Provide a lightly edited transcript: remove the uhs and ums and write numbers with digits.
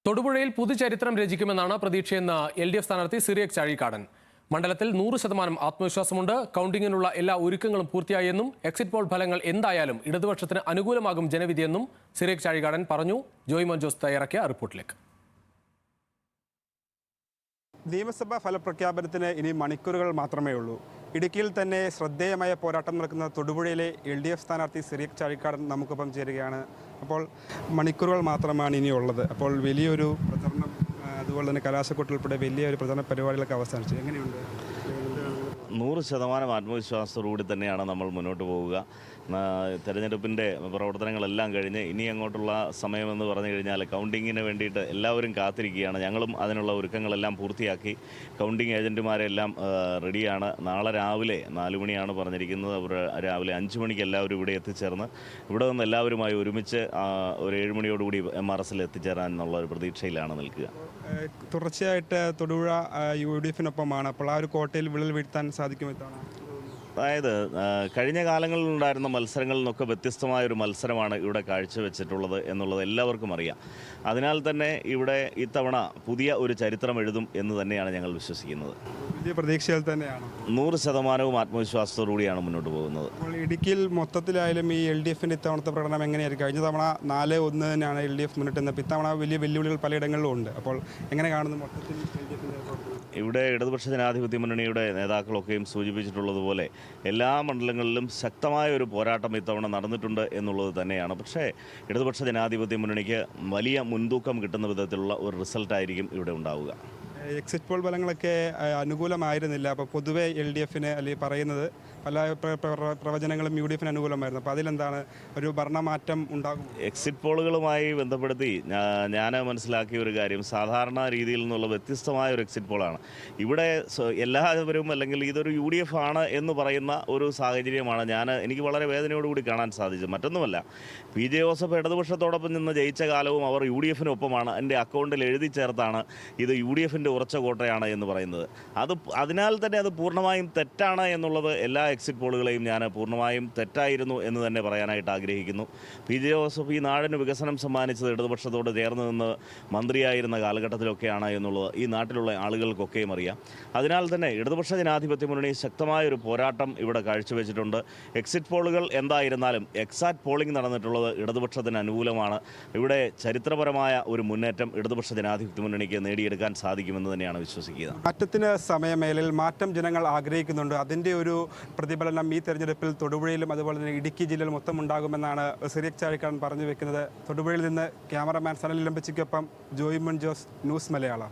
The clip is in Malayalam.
തൊടുപുഴയിൽ പുതുചരിത്രം രചിക്കുമെന്നാണ് പ്രതീക്ഷയെന്ന് LDF സ്ഥാനാർത്ഥി സിറിയക് ചാഴിക്കാടൻ. മണ്ഡലത്തിൽ 100% ആത്മവിശ്വാസമുണ്ട്. കൗണ്ടിങ്ങിനുള്ള എല്ലാ ഒരുക്കങ്ങളും പൂർത്തിയായെന്നും എക്സിറ്റ് പോൾ ഫലങ്ങൾ എന്തായാലും ഇടതുപക്ഷത്തിന് അനുകൂലമാകും ജനവിധിയെന്നും സിറിയക് ചാഴിക്കാടൻ പറഞ്ഞു. ജോയ് മോൻജോസ് തയ്യാറാക്കിയ റിപ്പോർട്ടിലേക്ക്. നിയമസഭാ ഫലപ്രഖ്യാപനത്തിന് ഇനി മണിക്കൂറുകൾ മാത്രമേ ഉള്ളൂ. ഇടുക്കിയിൽ തന്നെ ശ്രദ്ധേയമായ പോരാട്ടം നടക്കുന്ന തൊടുപുഴയിലെ LDF സ്ഥാനാർത്ഥി സിറിയക് ചാഴിക്കാടൻ നമുക്കൊപ്പം ചേരുകയാണ്. അപ്പോൾ മണിക്കൂറുകൾ മാത്രമാണ് ഇനിയുള്ളത്. അപ്പോൾ വലിയൊരു പ്രചരണം, അതുപോലെ തന്നെ കലാശക്കൊട്ട് ഉൾപ്പെടെ വലിയൊരു പ്രചരണ പരിപാടികളൊക്കെ അവസാനിച്ചു. എങ്ങനെയുണ്ട്? 100% ആത്മവിശ്വാസത്തോടുകൂടി തന്നെയാണ് നമ്മൾ മുന്നോട്ട് പോവുക. തെരഞ്ഞെടുപ്പിൻ്റെ പ്രവർത്തനങ്ങളെല്ലാം കഴിഞ്ഞ് ഇനി അങ്ങോട്ടുള്ള സമയമെന്ന് പറഞ്ഞു കഴിഞ്ഞാൽ കൗണ്ടിങ്ങിന് വേണ്ടിയിട്ട് എല്ലാവരും കാത്തിരിക്കുകയാണ്. ഞങ്ങളും അതിനുള്ള ഒരുക്കങ്ങളെല്ലാം പൂർത്തിയാക്കി. കൗണ്ടിങ് ഏജൻറ്റുമാരെല്ലാം റെഡിയാണ്. നാളെ രാവിലെ 4 മണിയാണ് പറഞ്ഞിരിക്കുന്നത്. അവർ രാവിലെ 5 മണിക്ക് എല്ലാവരും ഇവിടെ എത്തിച്ചേർന്ന് ഇവിടെ നിന്ന് എല്ലാവരുമായി ഒരുമിച്ച് ഒരു 7 മണിയോടുകൂടി MRSൽ എത്തിച്ചേരാൻ എന്നുള്ള ഒരു പ്രതീക്ഷയിലാണ് നിൽക്കുക. തുടർച്ചയായിട്ട് തൊടുപുഴ UDFിനൊപ്പമാണ്. അപ്പോൾ ആ ഒരു കോട്ടയിൽ വിള്ളൽ വീഴ്ത്താൻ സാധിക്കുമെന്നാണ്. അതായത് കഴിഞ്ഞ കാലങ്ങളിലുണ്ടായിരുന്ന മത്സരങ്ങളിൽ നിന്നൊക്കെ വ്യത്യസ്തമായൊരു മത്സരമാണ് ഇവിടെ കാഴ്ചവെച്ചിട്ടുള്ളത് എന്നുള്ളത് എല്ലാവർക്കും അറിയാം. അതിനാൽ തന്നെ ഇവിടെ ഇത്തവണ പുതിയ ഒരു ചരിത്രം എഴുതും എന്ന് തന്നെയാണ് ഞങ്ങൾ വിശ്വസിക്കുന്നത്. വലിയ പ്രതീക്ഷയിൽ തന്നെയാണ്. 100% ആത്മവിശ്വാസത്തോടുകൂടിയാണ് മുന്നോട്ട് പോകുന്നത്. അപ്പോൾ ഇടുക്കിയിൽ മൊത്തത്തിലായാലും ഈ LDFിൻ്റെ ഇത്തവണത്തെ പ്രകടനം എങ്ങനെയായിരിക്കും? കഴിഞ്ഞ തവണ 4-1 തന്നെയാണ് LDF മുന്നിട്ടുന്നത്. ഇത്തവണ വലിയ വെല്ലുവിളികൾ പലയിടങ്ങളിലും ഉണ്ട്. അപ്പോൾ എങ്ങനെ കാണുന്നു മൊത്തത്തിൽ LDFിൻ്റെ പ്രവർത്തനം? ഇവിടെ ഇടതുപക്ഷ ജനാധിപത്യ മുന്നണിയുടെ നേതാക്കളൊക്കെയും സൂചിപ്പിച്ചിട്ടുള്ളതുപോലെ എല്ലാ മണ്ഡലങ്ങളിലും ശക്തമായ ഒരു പോരാട്ടം ഇത്തവണ നടന്നിട്ടുണ്ട് എന്നുള്ളത് തന്നെയാണ്. പക്ഷേ ഇടതുപക്ഷ ജനാധിപത്യ മുന്നണിക്ക് വലിയ മുൻതൂക്കം കിട്ടുന്ന വിധത്തിലുള്ള ഒരു റിസൾട്ടായിരിക്കും ഇവിടെ ഉണ്ടാവുക. എക്സിറ്റ് പോൾ ഫലങ്ങളൊക്കെ അനുകൂലമായിരുന്നില്ല. അപ്പോൾ പൊതുവെ LDFിന് അല്ലെങ്കിൽ പറയുന്നത് പല പ്രവചനങ്ങളും UDFിന് അനുകൂലമായിരുന്നു. അപ്പോൾ അതിലെന്താണ് ഒരു ഭരണമാറ്റം ഉണ്ടാകും? എക്സിറ്റ് പോളുകളുമായി ബന്ധപ്പെടുത്തി ഞാൻ മനസ്സിലാക്കിയ ഒരു കാര്യം, സാധാരണ രീതിയിൽ നിന്നുള്ള വ്യത്യസ്തമായ ഒരു എക്സിറ്റ് പോളാണ്. ഇവിടെ എല്ലാവരും അല്ലെങ്കിൽ ഇതൊരു UDF ആണ് എന്ന് പറയുന്ന ഒരു സാഹചര്യമാണ് എനിക്ക് വളരെ വേദനയോടുകൂടി കാണാൻ സാധിച്ചത്. മറ്റൊന്നുമല്ല, PJ ജോസഫ് ഇടതുപക്ഷത്തോടൊപ്പം നിന്ന് ജയിച്ച കാലവും അവർ UDFിനൊപ്പമാണ്. എൻ്റെ അക്കൗണ്ടിൽ എഴുതി ചേർത്താണ് ഇത് UDFിൻ്റെ ഉറച്ച കോട്ടയാണ് എന്ന് പറയുന്നത്. അതിനാൽ തന്നെ അത് പൂർണ്ണമായും തെറ്റാണ് എന്നുള്ളത് എല്ലാ എക്സിറ്റ് പോളുകളെയും ഞാൻ പൂർണ്ണമായും തെറ്റായിരുന്നു എന്ന് തന്നെ പറയാനായിട്ട് ആഗ്രഹിക്കുന്നു. PJ ജോസഫ് ഈ നാടിന് വികസനം സമ്മാനിച്ചത് ഇടതുപക്ഷത്തോട് ചേർന്ന് നിന്ന് മന്ത്രിയായിരുന്ന കാലഘട്ടത്തിലൊക്കെയാണ് എന്നുള്ളത് ഈ നാട്ടിലുള്ള ആളുകൾക്കൊക്കെയും അറിയാം. അതിനാൽ തന്നെ ഇടതുപക്ഷ ജനാധിപത്യ മുന്നണി ശക്തമായൊരു പോരാട്ടം ഇവിടെ കാഴ്ചവെച്ചിട്ടുണ്ട്. എക്സിറ്റ് പോളുകൾ എന്തായിരുന്നാലും എക്സാക്ട് പോളിംഗ് നടന്നിട്ടുള്ളത് ഇടതുപക്ഷത്തിന് അനുകൂലമാണ്. ഇവിടെ ചരിത്രപരമായ ഒരു മുന്നേറ്റം ഇടതുപക്ഷ ജനാധിപത്യ മുന്നണിക്ക് നേടിയെടുക്കാൻ സാധിക്കുമെന്ന് തന്നെയാണ് വിശ്വസിക്കുക. മാറ്റത്തിന് സമയമേലിൽ മാറ്റം ജനങ്ങൾ ആഗ്രഹിക്കുന്നുണ്ട്. അതിൻ്റെ ഒരു പ്രതിഫലനം ഈ തെരഞ്ഞെടുപ്പിൽ തൊടുപുഴയിലും അതുപോലെ തന്നെ ഇടുക്കി ജില്ലയിൽ മൊത്തം ഉണ്ടാകുമെന്നാണ് സിറിയക് ചാഴിക്കാടൻ പറഞ്ഞു വെക്കുന്നത്. തൊടുപുഴയിൽ നിന്ന് ക്യാമറമാൻ സനൽ ലംബച്ചിക്കൊപ്പം ജോയ് മോൻജോസ്, ന്യൂസ് മലയാളം.